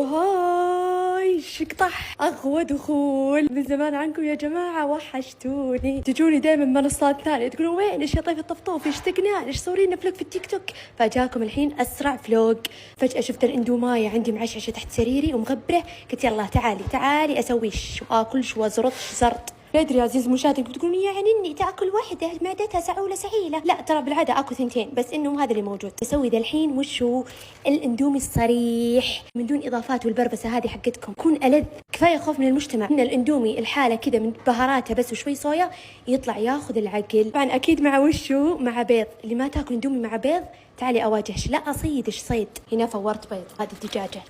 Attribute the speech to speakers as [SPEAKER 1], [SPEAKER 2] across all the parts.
[SPEAKER 1] هاي شقطح اغوى دخول من زمان عنكم يا جماعه، وحشتوني. تجوني دائما منصات ثانيه تقولون وين ايش يا طيف الطفطوف، اشتقنا ايش صورينا فلوق في التيك توك. فجاكم الحين اسرع فلوق. فجاه شفت الاندومايه عندي معششه تحت سريري ومغبره، قلت يلا تعالي اسويش واكلش وازرطش زرط. لا ادري يا عزيز مشاهدك بتقولون يعني اني تاكل واحده معدتها سعوله سعيله، لا ترى بالعاده اكل ثنتين، بس انه هذا اللي موجود. بسوي ذا الحين وشو الاندومي الصريح من دون اضافات، والبربسه هذه حقتكم كون ألذ. كفايه خوف من المجتمع ان الاندومي الحاله كذا من بهاراته بس وشوي صويا يطلع ياخذ العقل. طبعا اكيد مع وشو مع بيض. اللي ما تاكل اندومي مع بيض تعالي اواجهش، لا اصيدش صيد. هنا فورت بيض، هذه الدجاجه.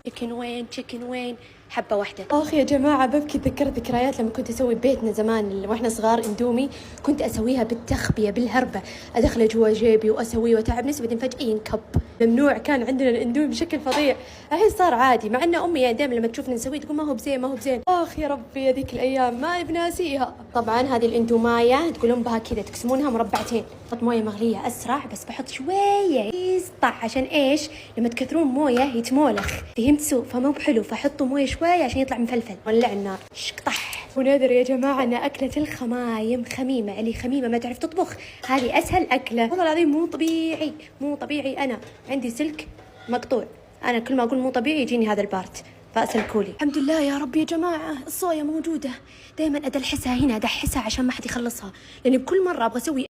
[SPEAKER 1] تشيكن وين حبه واحده. اخ يا جماعه ببكي، تذكرت ذكريات لما كنت اسوي ببيتنا زمان واحنا صغار اندومي. كنت اسويها بالتخبيه بالهربه، ادخله جوا جيبي واسويه وتعب نفسي، بعدين فجاه ينكب. ممنوع كان عندنا الاندومي بشكل فظيع. الحين صار عادي، مع ان امي يعني دائما لما تشوفنا نسويه تقول ما هو بزين. اخ يا ربي هذيك الايام ما بناسيها. طبعا هذه الاندومايه تقولون بها كذا تقسمونها مربعتين. احط مويه مغليه اسرع، بس بحط شويه يسطح. عشان ايش؟ لما تكثرون مويه يتمولخ، فهمتوا؟ فمو بحلو، فحطوا مويه شويه عشان يطلع مفلفل. ولع النار شقطح. ونادر يا جماعه ان اكله الخمايم خميمه، اللي خميمه ما تعرف تطبخ هذه اسهل اكله. والله العظيم مو طبيعي. انا عندي سلك مقطوع، انا كل ما اقول مو طبيعي يجيني هذا البارت، فاسلكولي. الحمد لله يا رب يا جماعه الصويا موجوده. دائما ادلحسها هنا، ادحسها عشان ما حد يخلصها، لاني بكل مره ابغى اسوي